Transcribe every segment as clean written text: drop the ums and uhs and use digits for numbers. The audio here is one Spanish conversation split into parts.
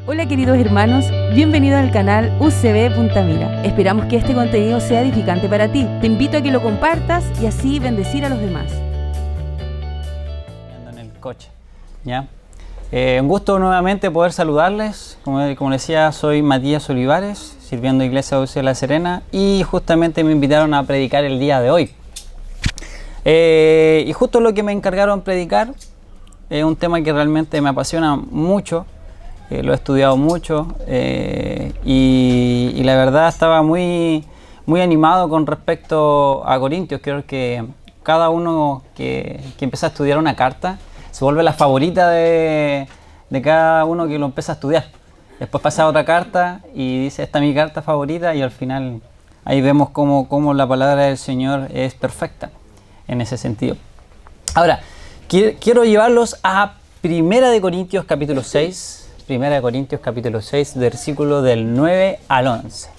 Hola queridos hermanos, bienvenidos al canal UCB Punta Mira. Esperamos que este contenido sea edificante para ti. Te invito a que lo compartas y así bendecir a los demás. En el coche, ¿ya? Un gusto nuevamente poder saludarles. Como decía, soy Matías Olivares, sirviendo Iglesia UC La Serena, y justamente me invitaron a predicar el día de hoy. Y justo lo que me encargaron predicar es un tema que realmente me apasiona mucho. Lo he estudiado mucho y la verdad estaba muy animado con respecto a Corintios. Creo que cada uno que empieza a estudiar una carta se vuelve la favorita de cada uno que lo empieza a estudiar. Después pasa otra carta y dice, esta es mi carta favorita, y al final ahí vemos cómo la palabra del Señor es perfecta en ese sentido. Ahora, quiero llevarlos a 1 Corintios capítulo 6. 1 Corintios capítulo 6, versículo del 9 al 11.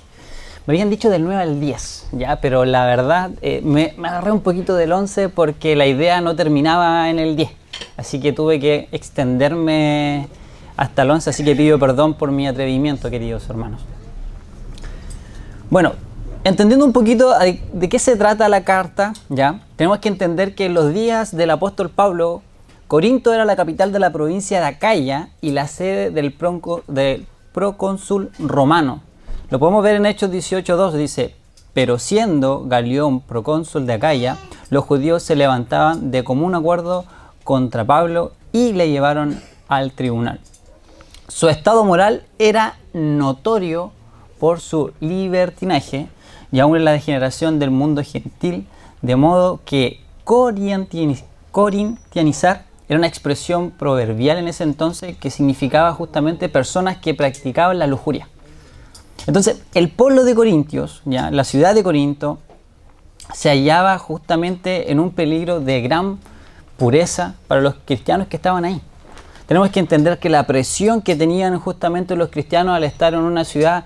Me habían dicho del 9 al 10, ¿ya? Pero la verdad me agarré un poquito del 11 porque la idea no terminaba en el 10. Así que tuve que extenderme hasta el 11, así que pido perdón por mi atrevimiento, queridos hermanos. Bueno, entendiendo un poquito de qué se trata la carta, ¿ya? Tenemos que entender que en los días del apóstol Pablo, Corinto era la capital de la provincia de Acaya y la sede del procónsul romano. Lo podemos ver en Hechos 18:2, dice, pero siendo Galión procónsul de Acaya, los judíos se levantaban de común acuerdo contra Pablo y le llevaron al tribunal. Su estado moral era notorio por su libertinaje y aún en la degeneración del mundo gentil, de modo que corintianizar era una expresión proverbial en ese entonces que significaba justamente personas que practicaban la lujuria. Entonces, el pueblo de Corintios, ¿ya? La ciudad de Corinto, se hallaba justamente en un peligro de gran pureza para los cristianos que estaban ahí. Tenemos que entender que la presión que tenían justamente los cristianos al estar en una ciudad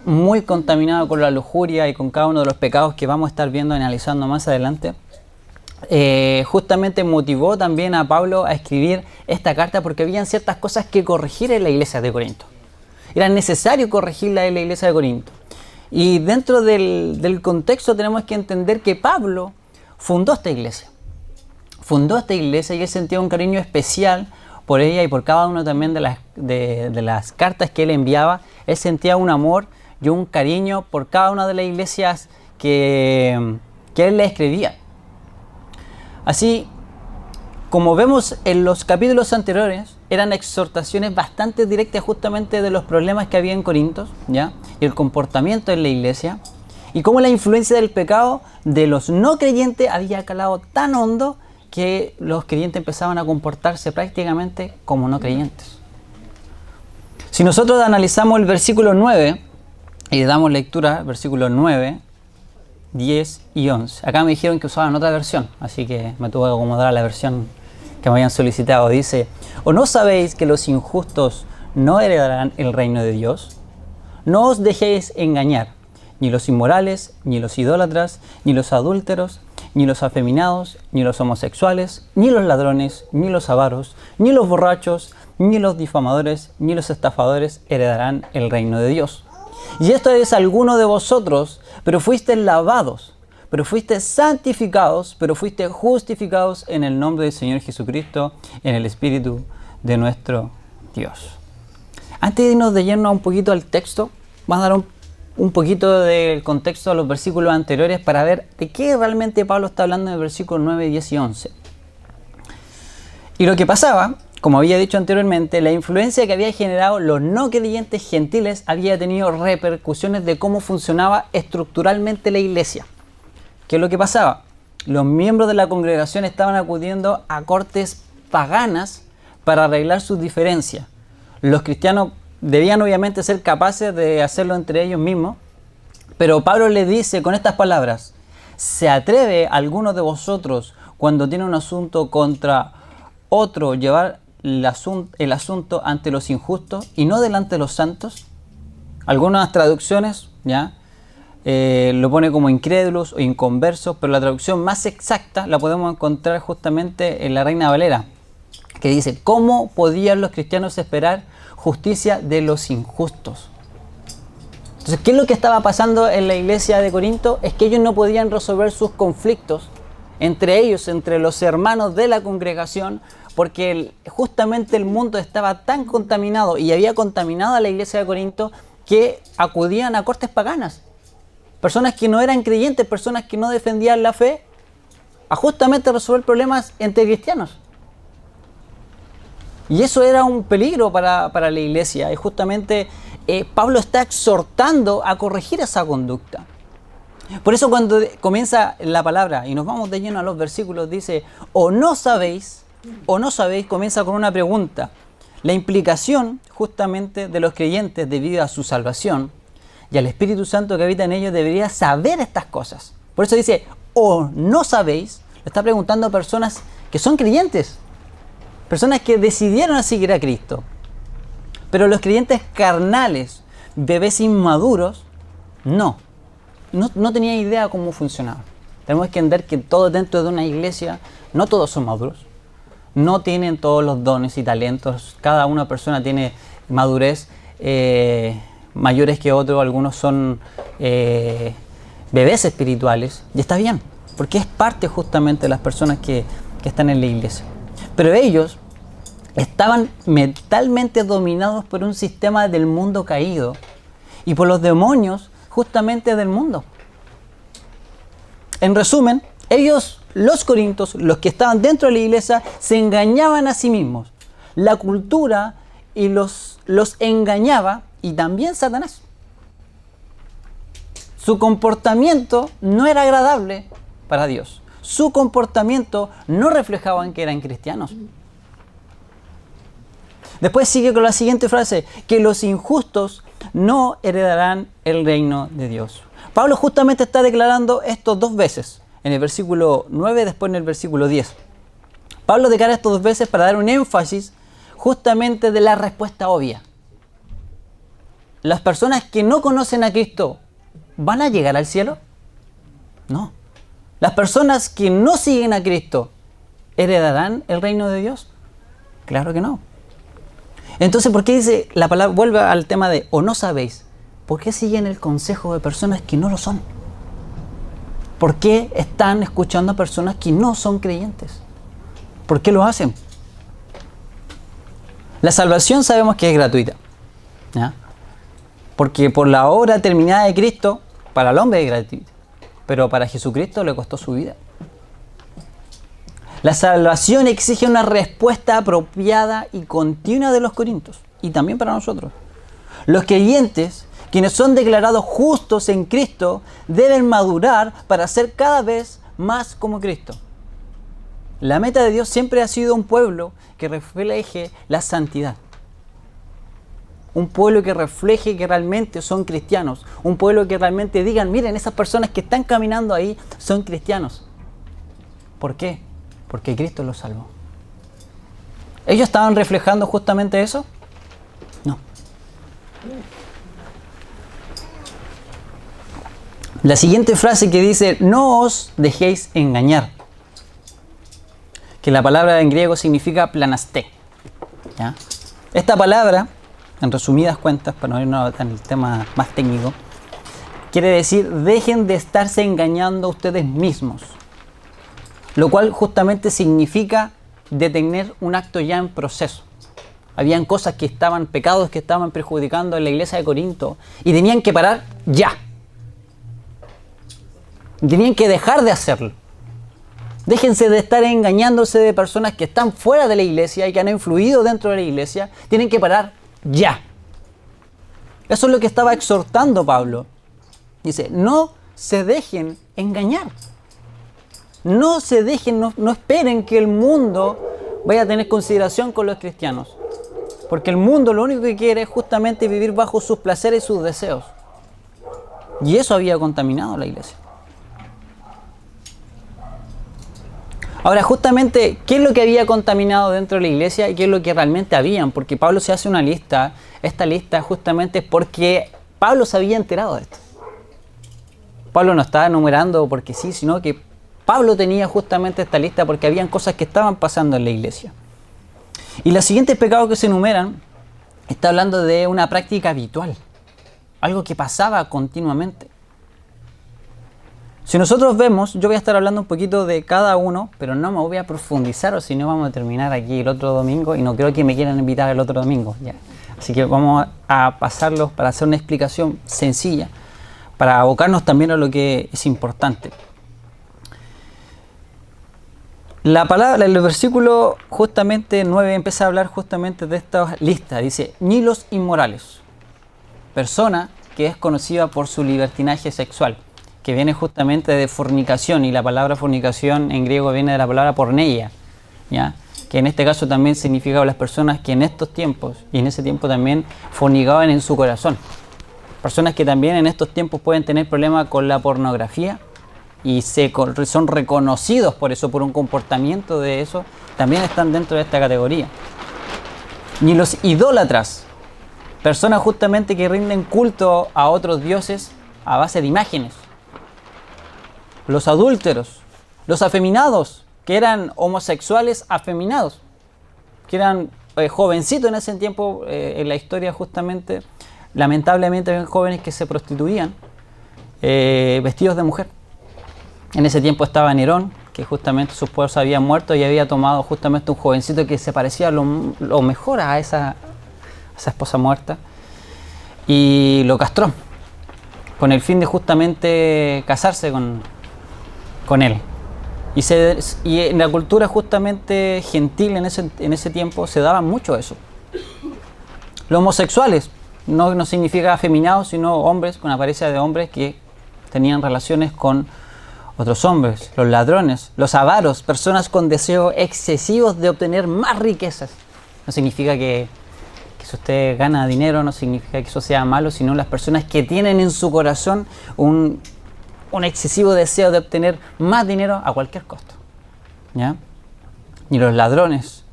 muy contaminada con la lujuria y con cada uno de los pecados que vamos a estar viendo y analizando más adelante, justamente motivó también a Pablo a escribir esta carta, porque habían ciertas cosas que corregir en la iglesia de Corinto. Era necesario corregirla en la iglesia de Corinto. Y dentro del contexto tenemos que entender que Pablo fundó esta iglesia. Fundó esta iglesia y él sentía un cariño especial por ella y por cada una también de las cartas que él enviaba. Él sentía un amor y un cariño por cada una de las iglesias que él le escribía. Así, como vemos en los capítulos anteriores, eran exhortaciones bastante directas justamente de los problemas que había en Corinto, ¿ya? Y el comportamiento en la iglesia, y cómo la influencia del pecado de los no creyentes había calado tan hondo que los creyentes empezaban a comportarse prácticamente como no creyentes. Si nosotros analizamos el versículo 9 y le damos lectura, versículo 9, 10 y 11. Acá me dijeron que usaban otra versión, así que me tuve que acomodar a la versión que me habían solicitado. Dice, ¿o no sabéis que los injustos no heredarán el reino de Dios? No os dejéis engañar, ni los inmorales, ni los idólatras, ni los adúlteros, ni los afeminados, ni los homosexuales, ni los ladrones, ni los avaros, ni los borrachos, ni los difamadores, ni los estafadores heredarán el reino de Dios. Y esto es alguno de vosotros, pero fuisteis lavados, pero fuisteis santificados, pero fuisteis justificados en el nombre del Señor Jesucristo, en el Espíritu de nuestro Dios. Antes de irnos de lleno un poquito al texto, vamos a dar un poquito del contexto a los versículos anteriores para ver de qué realmente Pablo está hablando en el versículo 9, 10 y 11. Y lo que pasaba, como había dicho anteriormente, la influencia que había generado los no creyentes gentiles había tenido repercusiones de cómo funcionaba estructuralmente la iglesia. ¿Qué es lo que pasaba? Los miembros de la congregación estaban acudiendo a cortes paganas para arreglar sus diferencias. Los cristianos debían obviamente ser capaces de hacerlo entre ellos mismos, pero Pablo le dice con estas palabras, ¿se atreve alguno de vosotros cuando tiene un asunto contra otro llevar el asunto ante los injustos y no delante de los santos? Algunas traducciones ya lo pone como incrédulos o inconversos, pero la traducción más exacta la podemos encontrar justamente en la Reina Valera, que dice, ¿cómo podían los cristianos esperar justicia de los injustos. Entonces, ¿qué es lo que estaba pasando en la iglesia de Corinto? Es que ellos no podían resolver sus conflictos entre ellos, entre los hermanos de la congregación, porque justamente el mundo estaba tan contaminado y había contaminado a la iglesia de Corinto que acudían a cortes paganas. Personas que no eran creyentes, personas que no defendían la fe, a justamente resolver problemas entre cristianos. Y eso era un peligro para la iglesia. Y justamente Pablo está exhortando a corregir esa conducta. Por eso cuando comienza la palabra, y nos vamos de lleno a los versículos, dice, o no sabéis, comienza con una pregunta. La implicación justamente de los creyentes debido a su salvación y al Espíritu Santo que habita en ellos debería saber estas cosas. Por eso dice, o no sabéis, le está preguntando a personas que son creyentes, personas que decidieron seguir a Cristo. Pero los creyentes carnales, bebés inmaduros, no tenían idea cómo funcionaba. Tenemos que entender que todos dentro de una iglesia, no todos son maduros, no tienen todos los dones y talentos, cada una persona tiene madurez mayores que otros, algunos son bebés espirituales, y está bien, porque es parte justamente de las personas que están en la iglesia. Pero ellos estaban mentalmente dominados por un sistema del mundo caído y por los demonios justamente del mundo. En resumen, ellos, los corintios, los que estaban dentro de la iglesia, se engañaban a sí mismos. La cultura y los engañaba, y también Satanás. Su comportamiento no era agradable para Dios. Su comportamiento no reflejaba que eran cristianos. Después sigue con la siguiente frase, que los injustos no heredarán el reino de Dios. Pablo justamente está declarando esto dos veces, en el versículo 9, después en el versículo 10. Pablo declara esto dos veces para dar un énfasis justamente de la respuesta obvia. ¿Las personas que no conocen a Cristo van a llegar al cielo? No. ¿Las personas que no siguen a Cristo heredarán el reino de Dios? Claro que no. Entonces, ¿por qué dice la palabra? Vuelve al tema de o no sabéis. ¿Por qué siguen el consejo de personas que no lo son? ¿Por qué están escuchando a personas que no son creyentes? ¿Por qué lo hacen? La salvación sabemos que es gratuita, ¿ya? Porque por la obra terminada de Cristo, para el hombre es gratuita, pero para Jesucristo le costó su vida. La salvación exige una respuesta apropiada y continua de los corintios, y también para nosotros. Los creyentes, quienes son declarados justos en Cristo, deben madurar para ser cada vez más como Cristo. La meta de Dios siempre ha sido un pueblo que refleje la santidad. Un pueblo que refleje que realmente son cristianos. Un pueblo que realmente digan, miren, esas personas que están caminando ahí son cristianos. ¿Por qué? Porque Cristo los salvó. ¿Ellos estaban reflejando justamente eso? No. La siguiente frase que dice, no os dejéis engañar. Que la palabra en griego significa planasté. ¿Ya? Esta palabra, en resumidas cuentas, para no irnos en el tema más técnico, quiere decir, dejen de estarse engañando a ustedes mismos. Lo cual justamente significa detener un acto ya en proceso. Habían cosas que estaban, pecados que estaban perjudicando a la iglesia de Corinto y tenían que parar ya. Tenían que dejar de hacerlo. Déjense de estar engañándose de personas que están fuera de la iglesia y que han influido dentro de la iglesia. Tienen que parar ya. Eso es lo que estaba exhortando Pablo. Dice, no se dejen engañar. No se dejen, no esperen que el mundo vaya a tener consideración con los cristianos. Porque el mundo lo único que quiere es justamente vivir bajo sus placeres y sus deseos. Y eso había contaminado a la iglesia. Ahora, justamente, ¿qué es lo que había contaminado dentro de la iglesia y qué es lo que realmente habían? Porque Pablo se hace una lista. Esta lista justamente es porque Pablo se había enterado de esto. Pablo no estaba enumerando porque sí, sino que Pablo tenía justamente esta lista porque habían cosas que estaban pasando en la iglesia. Y los siguientes pecados que se enumeran está hablando de una práctica habitual, algo que pasaba continuamente. Si nosotros vemos, yo voy a estar hablando un poquito de cada uno, pero no me voy a profundizar o si no vamos a terminar aquí el otro domingo y no creo que me quieran invitar el otro domingo. ¿Ya? Así que vamos a pasarlos para hacer una explicación sencilla, para abocarnos también a lo que es importante. La palabra, el versículo justamente 9 empieza a hablar justamente de esta lista. Dice, ni los inmorales, persona que es conocida por su libertinaje sexual, que viene justamente de fornicación, y la palabra fornicación en griego viene de la palabra porneia, ¿ya? Que en este caso también significaba las personas que en estos tiempos y en ese tiempo también fornicaban en su corazón. Personas que también en estos tiempos pueden tener problemas con la pornografía y son reconocidos por eso, por un comportamiento de eso, también están dentro de esta categoría. Ni los idólatras, personas justamente que rinden culto a otros dioses a base de imágenes. Los adúlteros, los afeminados, que eran homosexuales afeminados, que eran jovencitos en ese tiempo, en la historia justamente, lamentablemente había jóvenes que se prostituían vestidos de mujer. En ese tiempo estaba Nerón, que justamente su esposa había muerto y había tomado justamente un jovencito que se parecía lo mejor a esa esposa muerta y lo castró, con el fin de justamente casarse con él. Y en la cultura justamente gentil en ese tiempo se daba mucho eso. Los homosexuales no significa afeminados, sino hombres con apariencia de hombres que tenían relaciones con otros hombres. Los ladrones, los avaros, personas con deseos excesivos de obtener más riquezas. No significa que si usted gana dinero, no significa que eso sea malo, sino las personas que tienen en su corazón un excesivo deseo de obtener más dinero a cualquier costo, ¿ya? Ni los ladrones,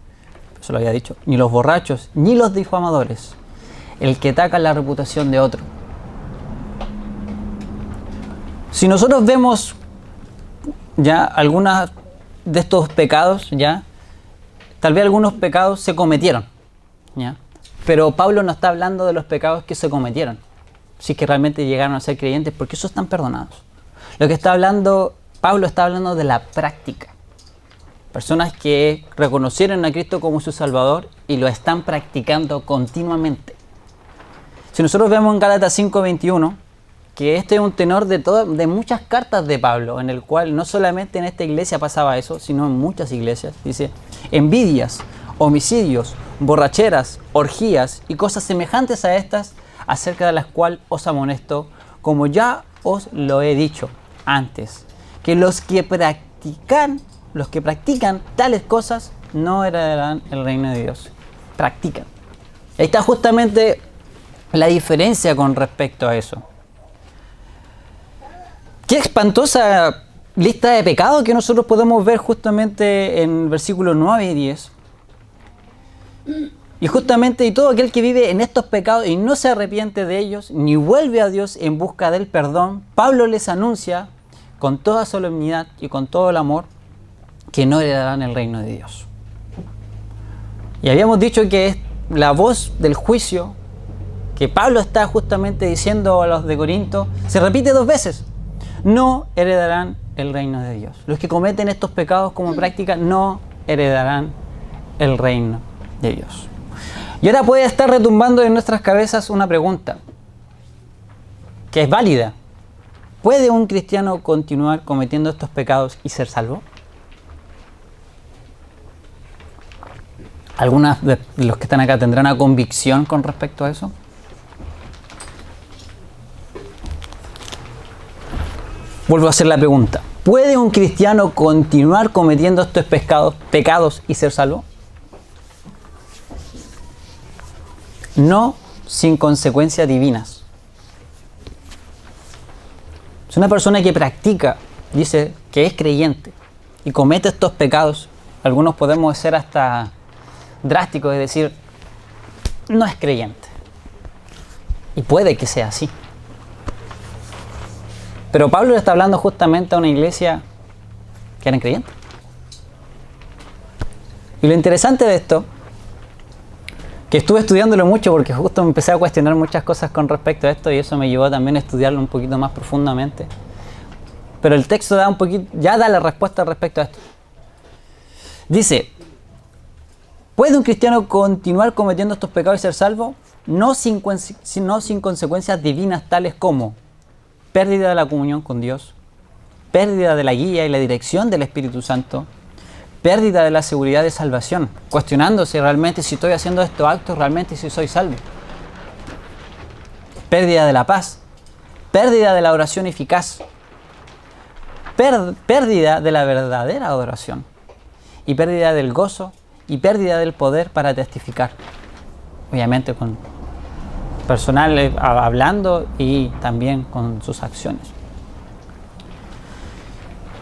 eso lo había dicho, ni los borrachos, ni los difamadores, el que ataca la reputación de otro. Si nosotros vemos ya algunos de estos pecados, ya tal vez algunos pecados se cometieron, ¿ya? Pero Pablo no está hablando de los pecados que se cometieron, si es que realmente llegaron a ser creyentes, porque esos están perdonados. Lo que está hablando, Pablo está hablando de la práctica. Personas que reconocieron a Cristo como su Salvador y lo están practicando continuamente. Si nosotros vemos en Gálatas 5:21, que este es un tenor de muchas cartas de Pablo, en el cual no solamente en esta iglesia pasaba eso, sino en muchas iglesias. Dice, envidias, homicidios, borracheras, orgías y cosas semejantes a estas, acerca de las cuales os amonesto, como ya os lo he dicho antes, que los que practican tales cosas no heredarán el reino de Dios. Practican. Ahí está justamente la diferencia con respecto a eso. Qué espantosa lista de pecados que nosotros podemos ver justamente en versículos 9 y 10. Y justamente, y todo aquel que vive en estos pecados y no se arrepiente de ellos, ni vuelve a Dios en busca del perdón, Pablo les anuncia con toda solemnidad y con todo el amor que no heredarán el reino de Dios. Y habíamos dicho que es la voz del juicio que Pablo está justamente diciendo a los de Corinto, se repite 2 veces. No heredarán el reino de Dios. Los que cometen estos pecados como práctica no heredarán el reino de Dios. Y ahora puede estar retumbando en nuestras cabezas una pregunta que es válida. ¿Puede un cristiano continuar cometiendo estos pecados y ser salvo? ¿Algunos de los que están acá tendrán una convicción con respecto a eso? Vuelvo a hacer la pregunta. ¿Puede un cristiano continuar cometiendo estos pecados y ser salvo? No sin consecuencias divinas. Si una persona que practica, dice que es creyente y comete estos pecados, algunos podemos ser hasta drásticos, es decir, no es creyente. Y puede que sea así. Pero Pablo le está hablando justamente a una iglesia que eran creyentes. Y lo interesante de esto, que estuve estudiándolo mucho porque justo me empecé a cuestionar muchas cosas con respecto a esto y eso me llevó también a estudiarlo un poquito más profundamente. Pero el texto ya da la respuesta respecto a esto. Dice, ¿puede un cristiano continuar cometiendo estos pecados y ser salvo? No sin consecuencias divinas tales como pérdida de la comunión con Dios, pérdida de la guía y la dirección del Espíritu Santo, pérdida de la seguridad de salvación, cuestionándose realmente si estoy haciendo estos actos, realmente si soy salvo. Pérdida de la paz, pérdida de la oración eficaz, pérdida de la verdadera adoración y pérdida del gozo y pérdida del poder para testificar. Obviamente con personal hablando y también con sus acciones.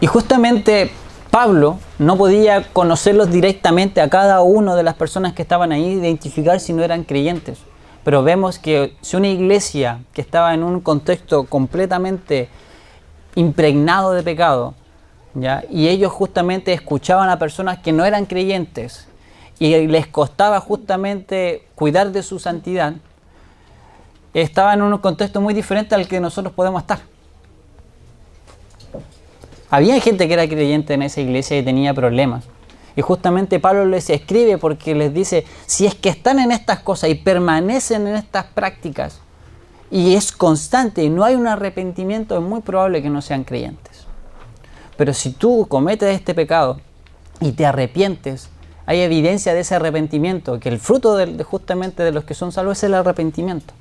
Y justamente Pablo no podía conocerlos directamente a cada una de las personas que estaban ahí, identificar si no eran creyentes. Pero vemos que si una iglesia que estaba en un contexto completamente impregnado de pecado, ¿ya? Y ellos justamente escuchaban a personas que no eran creyentes y les costaba justamente cuidar de su santidad, estaban en un contexto muy diferente al que nosotros podemos estar. Había gente que era creyente en esa iglesia y tenía problemas. Y justamente Pablo les escribe porque les dice, si es que están en estas cosas y permanecen en estas prácticas, y es constante y no hay un arrepentimiento, es muy probable que no sean creyentes. Pero si tú cometes este pecado y te arrepientes, hay evidencia de ese arrepentimiento, que el fruto justamente de los que son salvos es el arrepentimiento.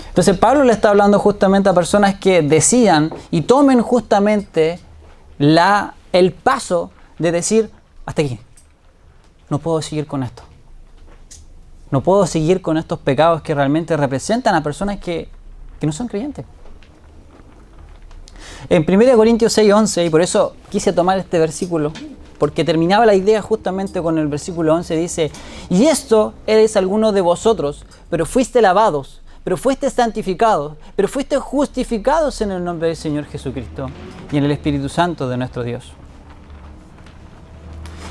Entonces Pablo le está hablando justamente a personas que decidan y tomen justamente el paso de decir, hasta aquí, no puedo seguir con esto. No puedo seguir con estos pecados que realmente representan a personas que no son creyentes. En 1 Corintios 6:11, y por eso quise tomar este versículo, porque terminaba la idea justamente con el versículo 11, dice, y esto eres alguno de vosotros, pero fuiste lavados, pero fuiste santificados, pero fuiste justificados en el nombre del Señor Jesucristo y en el Espíritu Santo de nuestro Dios.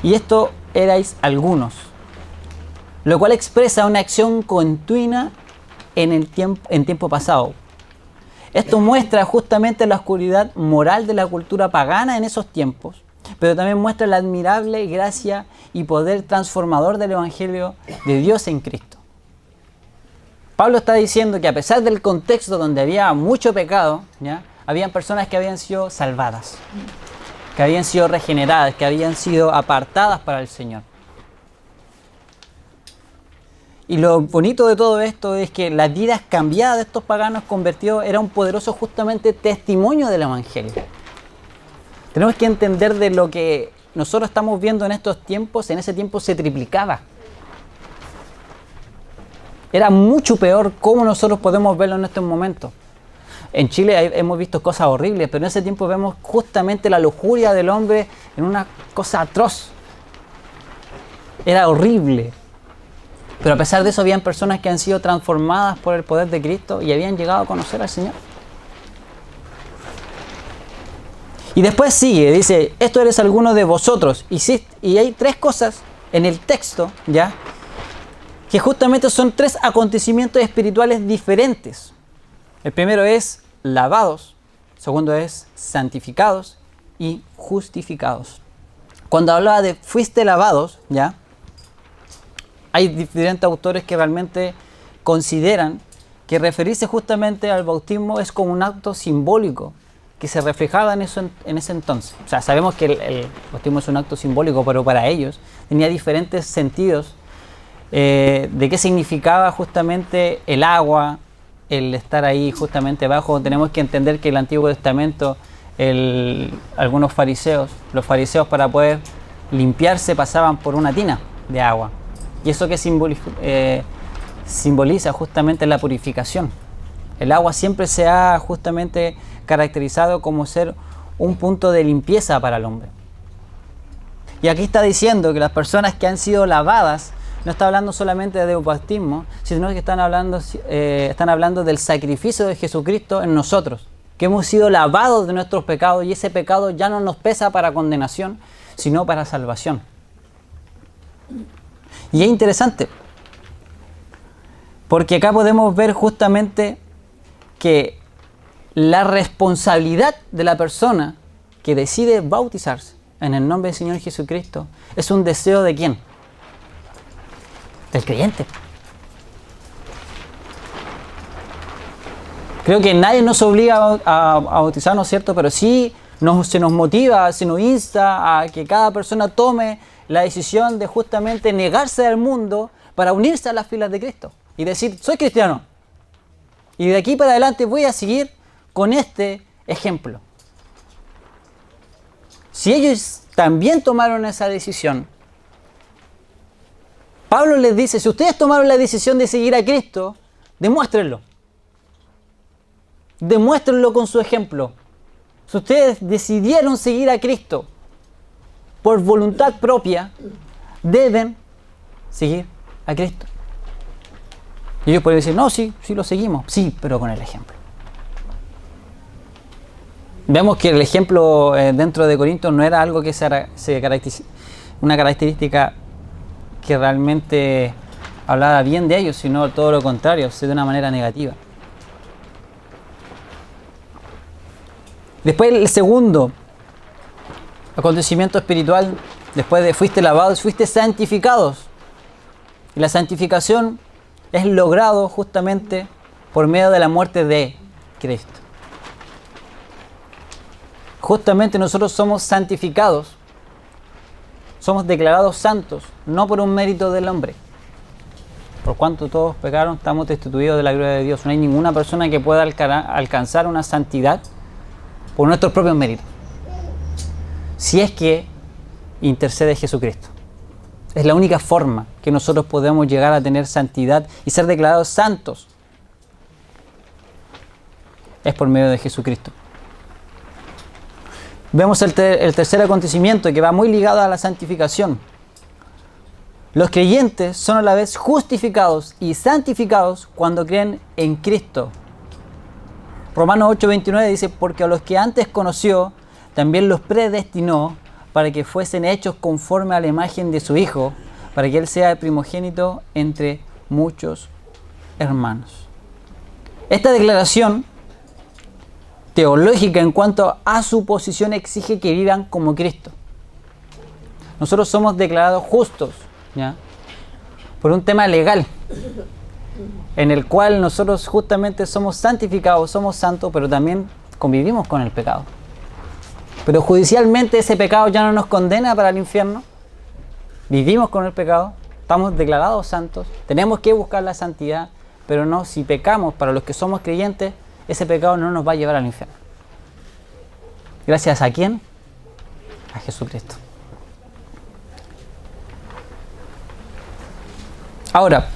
Y esto erais algunos, lo cual expresa una acción continua en tiempo pasado. Esto muestra justamente la oscuridad moral de la cultura pagana en esos tiempos, pero también muestra la admirable gracia y poder transformador del Evangelio de Dios en Cristo. Pablo está diciendo que a pesar del contexto donde había mucho pecado, ¿ya? Habían personas que habían sido salvadas, que habían sido regeneradas, que habían sido apartadas para el Señor. Y lo bonito de todo esto es que las vidas cambiadas de estos paganos convertidos era un poderoso justamente testimonio del Evangelio. Tenemos que entender de lo que nosotros estamos viendo en estos tiempos, en ese tiempo se triplicaba. Era mucho peor como nosotros podemos verlo en estos momentos. En Chile hemos visto cosas horribles, pero en ese tiempo vemos justamente la lujuria del hombre en una cosa atroz. Era horrible. Pero a pesar de eso habían personas que han sido transformadas por el poder de Cristo y habían llegado a conocer al Señor. Y después sigue, dice, esto eres alguno de vosotros. Y hay tres cosas en el texto, ¿ya? Que justamente son tres acontecimientos espirituales diferentes. El primero es lavados, el segundo es santificados y justificados. Cuando hablaba de fuiste lavados, ¿ya? Hay diferentes autores que realmente consideran que referirse justamente al bautismo es como un acto simbólico que se reflejaba en ese entonces. O sea, sabemos que el bautismo es un acto simbólico, pero para ellos tenía diferentes sentidos de qué significaba justamente el agua, el estar ahí justamente abajo. Tenemos que entender que el Antiguo Testamento, algunos fariseos, los fariseos para poder limpiarse pasaban por una tina de agua. Y eso que simboliza justamente la purificación. El agua siempre se ha justamente caracterizado como ser un punto de limpieza para el hombre. Y aquí está diciendo que las personas que han sido lavadas, no está hablando solamente de bautismo, sino que están hablando del sacrificio de Jesucristo en nosotros, que hemos sido lavados de nuestros pecados y ese pecado ya no nos pesa para condenación, sino para salvación. Y es interesante, porque acá podemos ver justamente que la responsabilidad de la persona que decide bautizarse en el nombre del Señor Jesucristo es un deseo ¿de quién? Del creyente. Creo que nadie nos obliga a bautizarnos, ¿cierto? Pero sí se nos motiva, se nos insta a que cada persona tome la decisión de justamente negarse al mundo para unirse a las filas de Cristo y decir, soy cristiano. Y de aquí para adelante voy a seguir con este ejemplo. Si ellos también tomaron esa decisión, Pablo les dice, si ustedes tomaron la decisión de seguir a Cristo, demuéstrenlo. Demuéstrenlo con su ejemplo. Si ustedes decidieron seguir a Cristo por voluntad propia, deben seguir a Cristo. Y ellos pueden decir, no, sí lo seguimos. Sí, pero con el ejemplo. Vemos que el ejemplo dentro de Corinto no era algo que una característica que realmente hablaba bien de ellos, sino todo lo contrario, de una manera negativa. Después el segundo acontecimiento espiritual, después de fuiste lavados, fuiste santificados. Y la santificación es logrado justamente por medio de la muerte de Cristo. Justamente nosotros somos santificados, somos declarados santos, no por un mérito del hombre. Por cuanto todos pecaron, estamos destituidos de la gloria de Dios. No hay ninguna persona que pueda alcanzar una santidad por nuestros propios méritos, si es que intercede Jesucristo. Es la única forma que nosotros podemos llegar a tener santidad y ser declarados santos. Es por medio de Jesucristo. Vemos el tercer acontecimiento que va muy ligado a la santificación. Los creyentes son a la vez justificados y santificados cuando creen en Cristo. Romanos 8:29 dice, porque a los que antes conoció, también los predestinó para que fuesen hechos conforme a la imagen de su Hijo, para que Él sea el primogénito entre muchos hermanos. Esta declaración teológica en cuanto a su posición exige que vivan como Cristo. Nosotros somos declarados justos, ¿ya?, por un tema legal, en el cual nosotros justamente somos santificados, somos santos, pero también convivimos con el pecado. Pero judicialmente ese pecado ya no nos condena para el infierno. Vivimos con el pecado, estamos declarados santos, tenemos que buscar la santidad, pero no, si pecamos, para los que somos creyentes, ese pecado no nos va a llevar al infierno. ¿Gracias a quién? A Jesucristo. Ahora,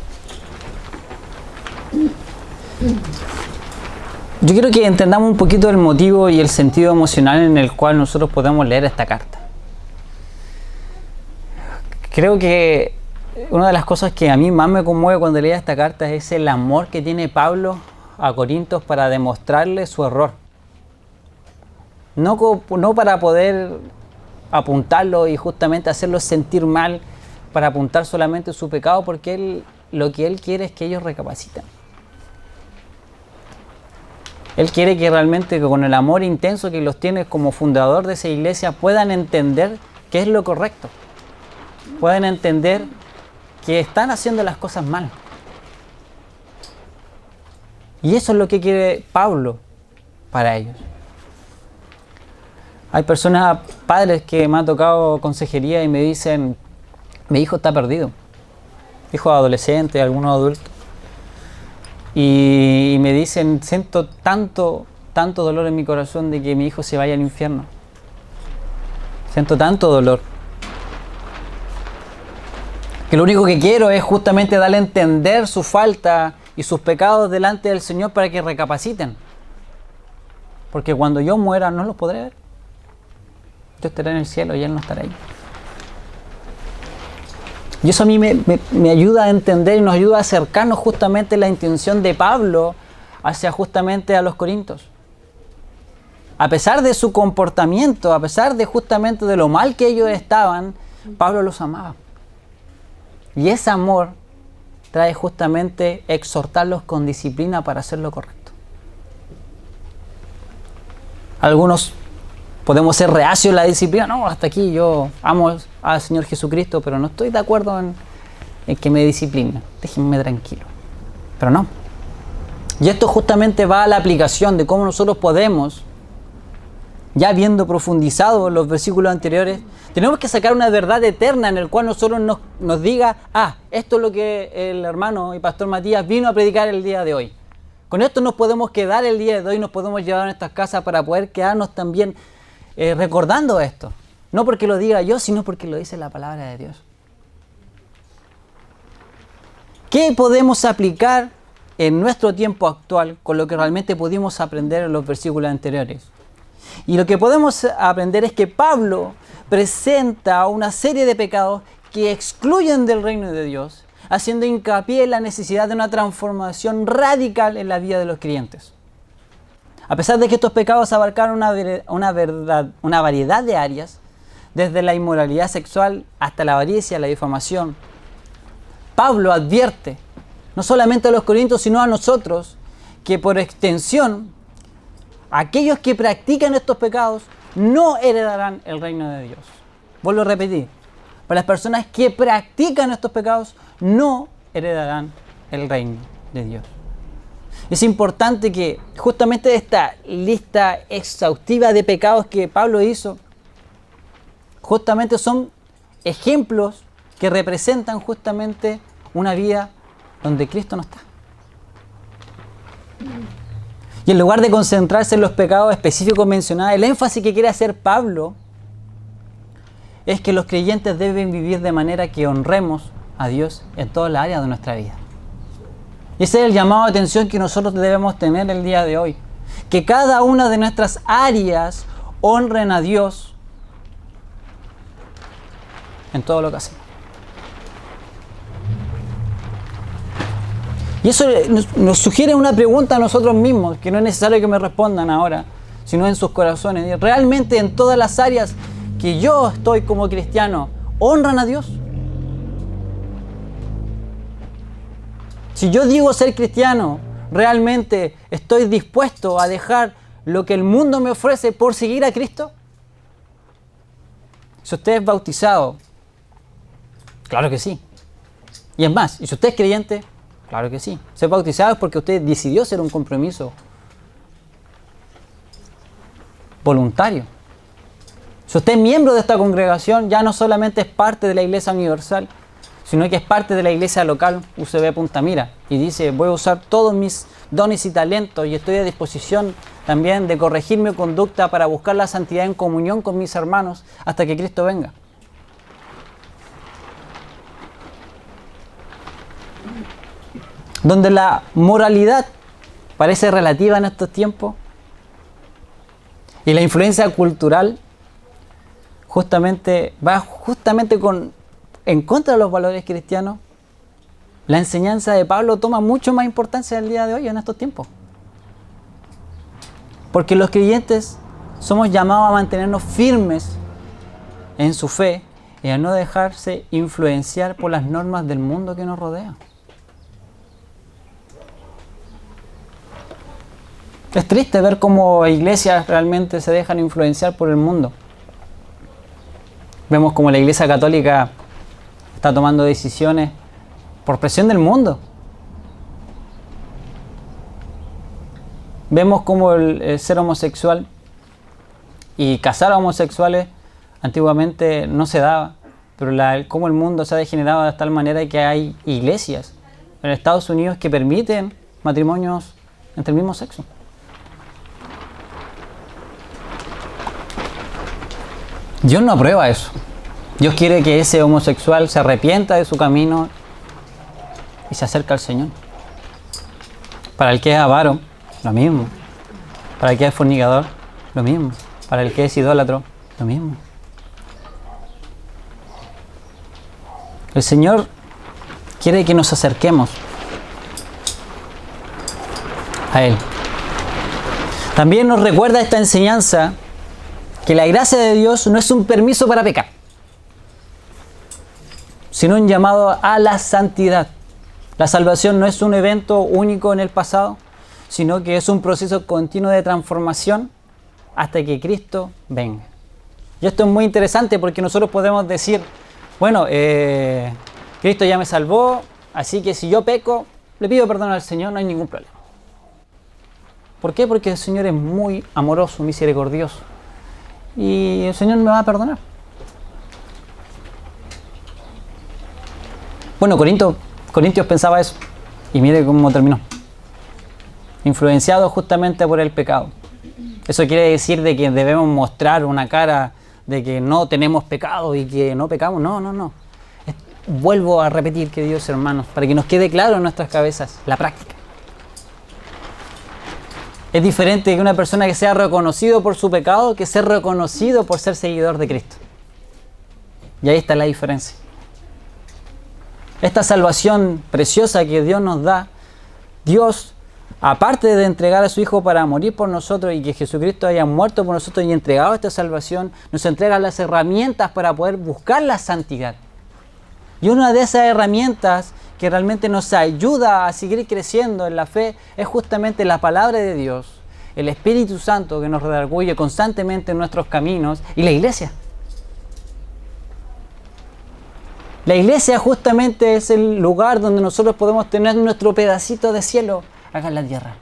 yo quiero que entendamos un poquito el motivo y el sentido emocional en el cual nosotros podemos leer esta carta. Creo que una de las cosas que a mí más me conmueve cuando leo esta carta es el amor que tiene Pablo a Corintios para demostrarle su error. No para poder apuntarlo y justamente hacerlos sentir mal, para apuntar solamente su pecado, porque lo que él quiere es que ellos recapaciten. Él quiere que realmente con el amor intenso que los tiene como fundador de esa iglesia puedan entender qué es lo correcto. Puedan entender que están haciendo las cosas mal. Y eso es lo que quiere Pablo para ellos. Hay personas, padres que me han tocado consejería y me dicen, mi hijo está perdido. Hijo adolescente, algunos adultos. Y me dicen, siento tanto dolor en mi corazón de que mi hijo se vaya al infierno. Siento tanto dolor. Que lo único que quiero es justamente darle a entender su falta y sus pecados delante del Señor para que recapaciten. Porque cuando yo muera no los podré ver. Yo estaré en el cielo y Él no estará ahí. Y eso a mí me ayuda a entender y nos ayuda a acercarnos justamente a la intención de Pablo hacia justamente a los corintios. A pesar de su comportamiento, a pesar de justamente de lo mal que ellos estaban, Pablo los amaba. Y ese amor trae justamente exhortarlos con disciplina para hacer lo correcto. Algunos podemos ser reacios a la disciplina. No, hasta aquí yo amo al Señor Jesucristo, pero no estoy de acuerdo en que me discipline. Déjenme tranquilo. Pero no. Y esto justamente va a la aplicación de cómo nosotros podemos, ya habiendo profundizado en los versículos anteriores, tenemos que sacar una verdad eterna en el cual nosotros nos diga, esto es lo que el hermano y pastor Matías vino a predicar el día de hoy. Con esto nos podemos quedar el día de hoy, nos podemos llevar a nuestras casas para poder quedarnos también recordando esto. No porque lo diga yo, sino porque lo dice la palabra de Dios. ¿Qué podemos aplicar en nuestro tiempo actual con lo que realmente pudimos aprender en los versículos anteriores? Y lo que podemos aprender es que Pablo presenta una serie de pecados que excluyen del reino de Dios, haciendo hincapié en la necesidad de una transformación radical en la vida de los creyentes. A pesar de que estos pecados abarcaron una variedad de áreas, desde la inmoralidad sexual hasta la avaricia, la difamación, Pablo advierte, no solamente a los corintios, sino a nosotros, que por extensión, aquellos que practican estos pecados no heredarán el reino de Dios. Vuelvo a repetir, para las personas que practican estos pecados no heredarán el reino de Dios. Es importante que justamente esta lista exhaustiva de pecados que Pablo hizo, justamente son ejemplos que representan justamente una vida donde Cristo no está. Y en lugar de concentrarse en los pecados específicos mencionados, el énfasis que quiere hacer Pablo es que los creyentes deben vivir de manera que honremos a Dios en todas las áreas de nuestra vida. Y ese es el llamado de atención que nosotros debemos tener el día de hoy. Que cada una de nuestras áreas honren a Dios en todo lo que hacemos. Y eso nos sugiere una pregunta a nosotros mismos, que no es necesario que me respondan ahora, sino en sus corazones. Y realmente en todas las áreas que yo estoy como cristiano, ¿honran a Dios? Si yo digo ser cristiano, ¿realmente estoy dispuesto a dejar lo que el mundo me ofrece por seguir a Cristo? Si usted es bautizado, claro que sí. Y es más, y si usted es creyente, claro que sí. Ser bautizado es porque usted decidió hacer un compromiso voluntario. Si usted es miembro de esta congregación, ya no solamente es parte de la Iglesia Universal, sino que es parte de la iglesia local UCB Punta Mira. Y dice, voy a usar todos mis dones y talentos y estoy a disposición también de corregir mi conducta para buscar la santidad en comunión con mis hermanos hasta que Cristo venga. Donde la moralidad parece relativa en estos tiempos y la influencia cultural va en contra de los valores cristianos, la enseñanza de Pablo toma mucho más importancia el día de hoy en estos tiempos. Porque los creyentes somos llamados a mantenernos firmes en su fe y a no dejarse influenciar por las normas del mundo que nos rodea. Es triste ver cómo iglesias realmente se dejan influenciar por el mundo. Vemos como la Iglesia Católica está tomando decisiones por presión del mundo. Vemos como el ser homosexual y casar a homosexuales antiguamente no se daba, pero cómo el mundo se ha degenerado de tal manera que hay iglesias en Estados Unidos que permiten matrimonios entre el mismo sexo. Dios no aprueba eso. Dios quiere que ese homosexual se arrepienta de su camino y se acerque al Señor. Para el que es avaro, lo mismo. Para el que es fornicador, lo mismo. Para el que es idólatra, lo mismo. El Señor quiere que nos acerquemos a Él. También nos recuerda esta enseñanza que la gracia de Dios no es un permiso para pecar. sino un llamado a la santidad. La salvación no es un evento único en el pasado, sino que es un proceso continuo de transformación hasta que Cristo venga. Y esto es muy interesante porque nosotros podemos decir, bueno, Cristo ya me salvó, así que si yo peco, le pido perdón al Señor, no hay ningún problema. ¿Por qué? Porque el Señor es muy amoroso, misericordioso. Y el Señor me va a perdonar. Bueno, Corintios pensaba eso. Y mire cómo terminó. Influenciado justamente por el pecado. Eso quiere decir de que debemos mostrar una cara de que no tenemos pecado y que no pecamos. No. Vuelvo a repetir, queridos hermanos, para que nos quede claro en nuestras cabezas, la práctica. Es diferente que una persona que sea reconocido por su pecado que ser reconocido por ser seguidor de Cristo. Y ahí está la diferencia. Esta salvación preciosa que Dios nos da, Dios, aparte de entregar a su Hijo para morir por nosotros y que Jesucristo haya muerto por nosotros y entregado esta salvación, nos entrega las herramientas para poder buscar la santidad. Y una de esas herramientas que realmente nos ayuda a seguir creciendo en la fe es justamente la palabra de Dios, el Espíritu Santo que nos redarguye constantemente en nuestros caminos y la iglesia. La iglesia justamente es el lugar donde nosotros podemos tener nuestro pedacito de cielo acá en la tierra.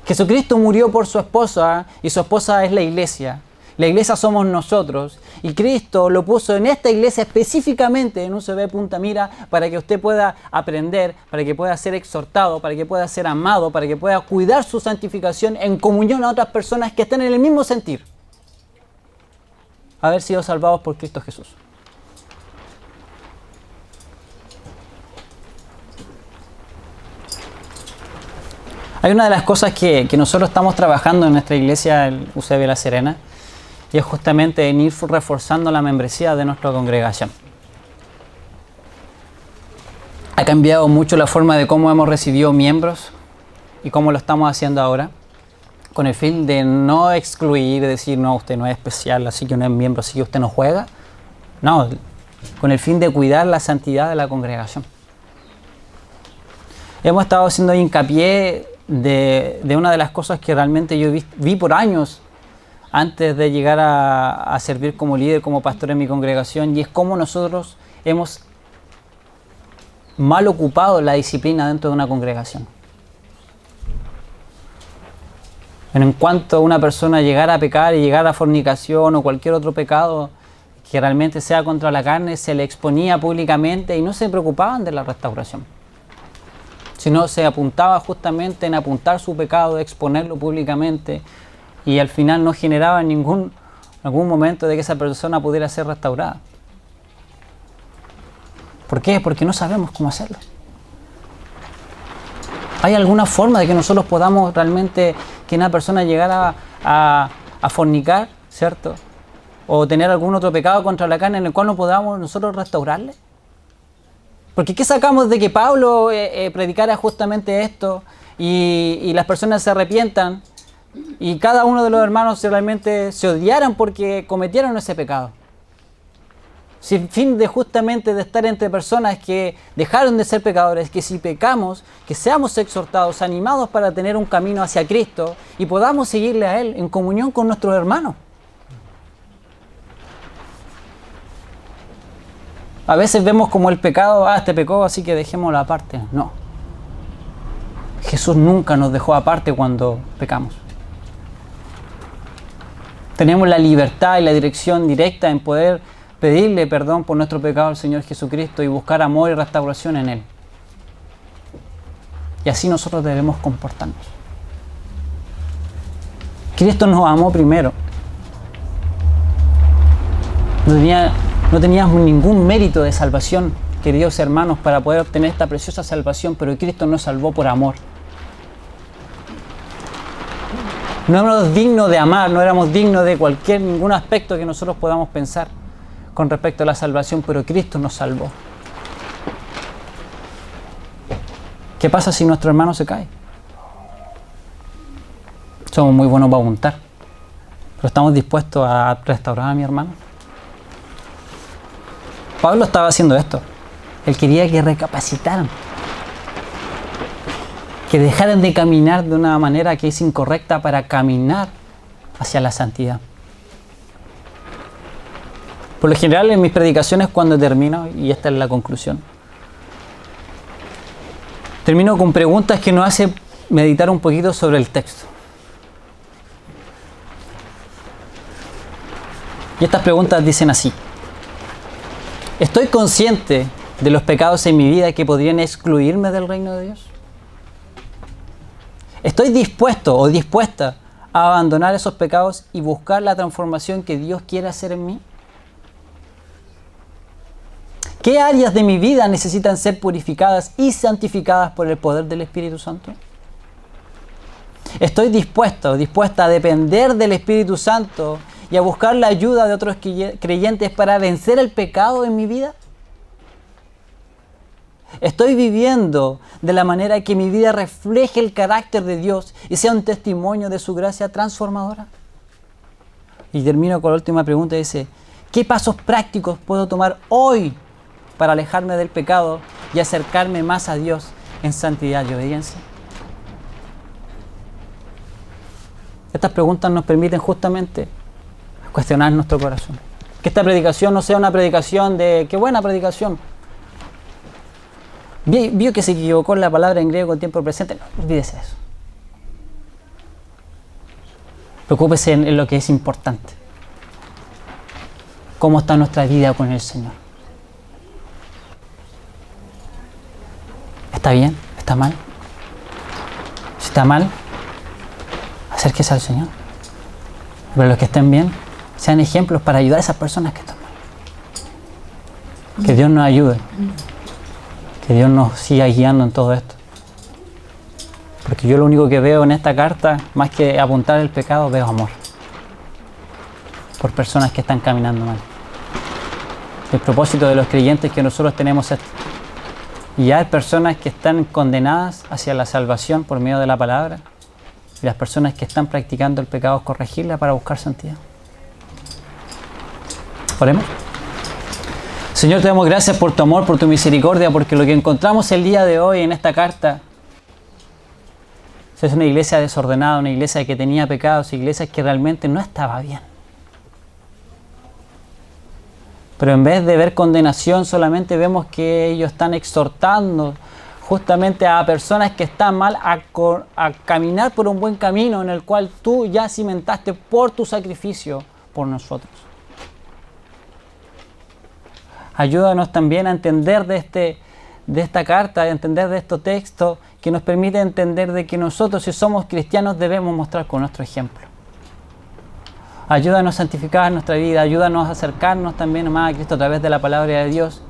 Jesucristo murió por su esposa y su esposa es la iglesia. La iglesia somos nosotros y Cristo lo puso en esta iglesia específicamente en UCB Punta Mira para que usted pueda aprender, para que pueda ser exhortado, para que pueda ser amado, para que pueda cuidar su santificación en comunión a otras personas que estén en el mismo sentir. Haber sido salvados por Cristo Jesús. Hay una de las cosas que nosotros estamos trabajando en nuestra iglesia, el UCB La Serena, y es justamente en ir reforzando la membresía de nuestra congregación. Ha cambiado mucho la forma de cómo hemos recibido miembros y cómo lo estamos haciendo ahora, con el fin de no excluir, decir, no, usted no es especial, así que no es miembro, así que usted no juega. No, con el fin de cuidar la santidad de la congregación. Hemos estado haciendo hincapié de una de las cosas que realmente yo vi por años antes de llegar a servir como líder, como pastor en mi congregación, y es cómo nosotros hemos mal ocupado la disciplina dentro de una congregación. En cuanto a una persona llegara a pecar y llegara a fornicación o cualquier otro pecado que realmente sea contra la carne, se le exponía públicamente y no se preocupaban de la restauración, sino se apuntaba justamente en apuntar su pecado, exponerlo públicamente, y al final no generaba algún momento de que esa persona pudiera ser restaurada. ¿Por qué? Porque no sabemos cómo hacerlo. ¿Hay alguna forma de que nosotros podamos realmente que una persona llegara a fornicar, ¿cierto? O tener algún otro pecado contra la carne en el cual no podamos nosotros restaurarle? Porque ¿qué sacamos de que Pablo predicara justamente esto y las personas se arrepientan y cada uno de los hermanos realmente se odiaran porque cometieron ese pecado? Sin fin de justamente de estar entre personas que dejaron de ser pecadores, que si pecamos, que seamos exhortados, animados para tener un camino hacia Cristo y podamos seguirle a Él en comunión con nuestros hermanos. A veces vemos como el pecado, este pecó, así que dejémoslo aparte. No. Jesús nunca nos dejó aparte cuando pecamos. Tenemos la libertad y la dirección directa en poder pedirle perdón por nuestro pecado al Señor Jesucristo y buscar amor y restauración en Él. Y así nosotros debemos comportarnos. Cristo nos amó primero. No teníamos ningún mérito de salvación, queridos hermanos, para poder obtener esta preciosa salvación, pero Cristo nos salvó por amor. No éramos dignos de amar, no éramos dignos de ningún aspecto que nosotros podamos pensar con respecto a la salvación, pero Cristo nos salvó. ¿Qué pasa si nuestro hermano se cae? Somos muy buenos para apuntar, pero ¿estamos dispuestos a restaurar a mi hermano? Pablo estaba haciendo esto. Él quería que recapacitaran, que dejaran de caminar de una manera que es incorrecta para caminar hacia la santidad. Por lo general, en mis predicaciones, cuando termino, y esta es la conclusión, termino con preguntas que nos hacen meditar un poquito sobre el texto. Y estas preguntas dicen así: ¿estoy consciente de los pecados en mi vida que podrían excluirme del reino de Dios? ¿Estoy dispuesto o dispuesta a abandonar esos pecados y buscar la transformación que Dios quiere hacer en mí? ¿Qué áreas de mi vida necesitan ser purificadas y santificadas por el poder del Espíritu Santo? ¿Estoy dispuesto o dispuesta a depender del Espíritu Santo y a buscar la ayuda de otros creyentes para vencer el pecado en mi vida? ¿Estoy viviendo de la manera que mi vida refleje el carácter de Dios y sea un testimonio de su gracia transformadora? Y termino con la última pregunta, dice: ¿qué pasos prácticos puedo tomar hoy para alejarme del pecado y acercarme más a Dios en santidad y obediencia? Estas preguntas nos permiten justamente cuestionar nuestro corazón. Que esta predicación no sea una predicación de ¡qué buena predicación! Vio que se equivocó en la palabra en griego en tiempo presente. No, olvídese de eso. Preocúpese en lo que es importante. ¿Cómo está nuestra vida con el Señor? ¿Está bien? ¿Está mal? Si está mal, acérquese al Señor. Pero los que estén bien, sean ejemplos para ayudar a esas personas que están mal. Que Dios nos ayude. Que Dios nos siga guiando en todo esto. Porque yo lo único que veo en esta carta, más que apuntar el pecado, veo amor. Por personas que están caminando mal. El propósito de los creyentes es que nosotros tenemos esto. Y hay personas que están condenadas hacia la salvación por medio de la palabra. Y las personas que están practicando el pecado, corregirla para buscar santidad. Oremos. Señor, te damos gracias por tu amor, por tu misericordia, porque lo que encontramos el día de hoy en esta carta es una iglesia desordenada, una iglesia que tenía pecados, iglesias que realmente no estaba bien. Pero en vez de ver condenación, solamente vemos que ellos están exhortando justamente a personas que están mal a caminar por un buen camino en el cual tú ya cimentaste por tu sacrificio por nosotros. Ayúdanos también a entender de esta carta, a entender de estos textos, que nos permite entender de que nosotros, si somos cristianos, debemos mostrar con nuestro ejemplo. Ayúdanos a santificar nuestra vida, ayúdanos a acercarnos también más a Cristo a través de la palabra de Dios,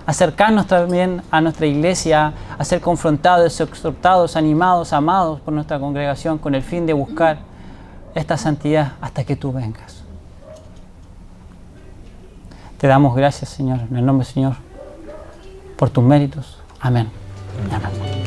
acercarnos también a nuestra iglesia, a ser confrontados, exhortados, animados, amados por nuestra congregación con el fin de buscar esta santidad hasta que tú vengas. Te damos gracias, Señor, en el nombre del Señor, por tus méritos. Amén. Amén.